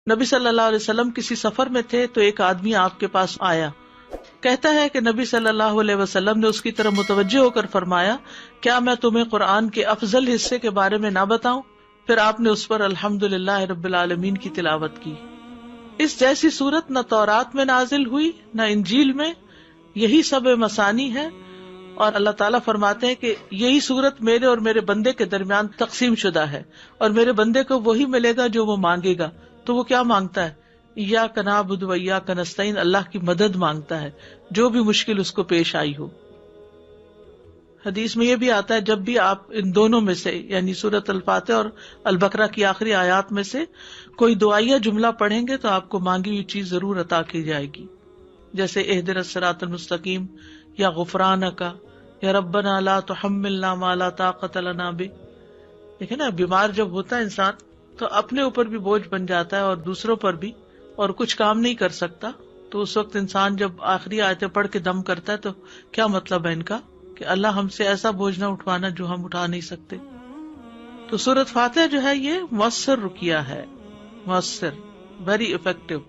نبی صلی اللہ علیہ وسلم کسی سفر میں تھے تو ایک آدمی آپ کے پاس آیا. کہتا ہے کہ نبی صلی اللہ علیہ وسلم نے اس کی طرف متوجہ ہو کر فرمایا کیا میں تمہیں قرآن کے افضل حصے کے بارے میں نہ بتاؤں؟ پھر آپ نے اس پر الحمدللہ رب العالمین کی تلاوت کی. اس جیسی صورت نہ تورات میں نازل ہوئی نہ انجیل میں، یہی سب مثانی ہے، اور اللہ تعالیٰ فرماتے ہیں کہ یہی صورت میرے اور میرے بندے کے درمیان تقسیم شدہ ہے، اور میرے بندے کو وہی ملے گا جو وہ مانگے گا. تو وہ کیا مانگتا ہے؟ ایاک نعبد و ایاک نستعین، اللہ کی مدد مانگتا ہے جو بھی مشکل اس کو پیش آئی ہو. حدیث میں یہ بھی آتا ہے جب بھی آپ ان دونوں میں سے یعنی سورۃ الفاتحہ اور البقرہ کی آخری آیات میں سے کوئی دعائیہ جملہ پڑھیں گے تو آپ کو مانگی ہوئی چیز ضرور عطا کی جائے گی، جیسے اہدنا الصراط المستقیم یا غفرانک یا ربنا لا تحملنا ما لا طاقت لنا بہ. دیکھیں نا، بیمار جب ہوتا ہے انسان تو اپنے اوپر بھی بوجھ بن جاتا ہے اور دوسروں پر بھی، اور کچھ کام نہیں کر سکتا. تو اس وقت انسان جب آخری آیتیں پڑھ کے دم کرتا ہے تو کیا مطلب ہے ان کا کہ اللہ ہم سے ایسا بوجھ نہ اٹھوانا جو ہم اٹھا نہیں سکتے. تو سورۃ فاتحہ جو ہے یہ مؤثر رقیہ ہے، مؤثر، ویری افیکٹو،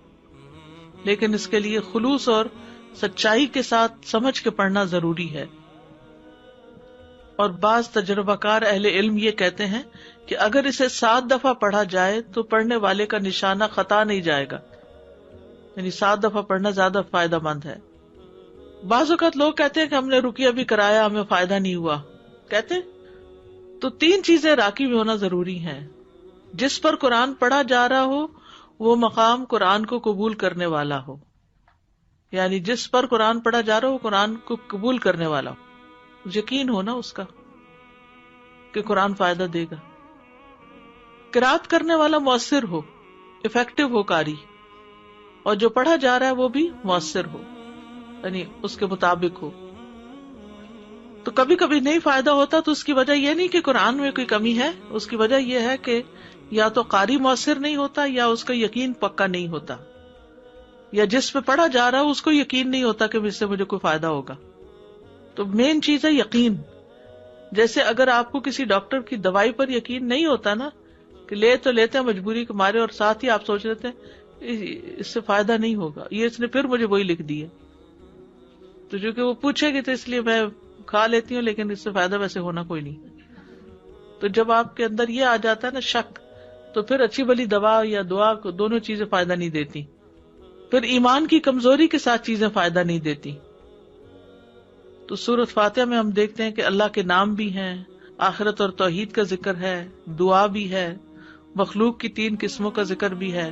لیکن اس کے لیے خلوص اور سچائی کے ساتھ سمجھ کے پڑھنا ضروری ہے. اور بعض تجربہ کار اہل علم یہ کہتے ہیں کہ اگر اسے 7 دفعہ پڑھا جائے تو پڑھنے والے کا نشانہ خطا نہیں جائے گا، یعنی 7 دفعہ پڑھنا زیادہ فائدہ مند ہے. بعض اوقات لوگ کہتے ہیں کہ ہم نے رقیہ بھی کرایا ہمیں فائدہ نہیں ہوا، کہتے ہیں تو 3 چیزیں راکب ہونا ضروری ہیں. جس پر قرآن پڑھا جا رہا ہو وہ مقام قرآن کو قبول کرنے والا ہو، یعنی جس پر قرآن پڑھا جا رہا ہو قرآن کو قبول کرنے والا ہو، یقین ہونا اس کا کہ قرآن فائدہ دے گا. قرات کرنے والا مؤثر ہو، افیکٹو ہو قاری، اور جو پڑھا جا رہا ہے وہ بھی مؤثر ہو، یعنی اس کے مطابق ہو. تو کبھی کبھی نہیں فائدہ ہوتا تو اس کی وجہ یہ نہیں کہ قرآن میں کوئی کمی ہے، اس کی وجہ یہ ہے کہ یا تو قاری مؤثر نہیں ہوتا یا اس کا یقین پکا نہیں ہوتا، یا جس پہ پڑھا جا رہا ہے اس کو یقین نہیں ہوتا کہ اس سے مجھے کوئی فائدہ ہوگا. تو مین چیز ہے یقین. جیسے اگر آپ کو کسی ڈاکٹر کی دوائی پر یقین نہیں ہوتا نا، کہ لے تو لیتے ہیں مجبوری کے مارے، اور ساتھ ہی آپ سوچ لیتے ہیں اس سے فائدہ نہیں ہوگا، یہ اس نے پھر مجھے وہی لکھ دی ہے، تو جو کہ وہ پوچھے گی تو اس لیے میں کھا لیتی ہوں لیکن اس سے فائدہ ویسے ہونا کوئی نہیں. تو جب آپ کے اندر یہ آ جاتا ہے نا شک، تو پھر اچھی بلی دوا یا دعا کو دونوں چیزیں فائدہ نہیں دیتی. پھر ایمان کی کمزوری کے ساتھ چیزیں فائدہ نہیں دیتی. تو سورۃ فاتحہ میں ہم دیکھتے ہیں کہ اللہ کے نام بھی ہیں، آخرت اور توحید کا ذکر ہے، دعا بھی ہے، مخلوق کی 3 قسموں کا ذکر بھی ہے،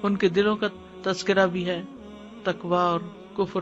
ان کے دلوں کا تذکرہ بھی ہے، تقویٰ اور کفر.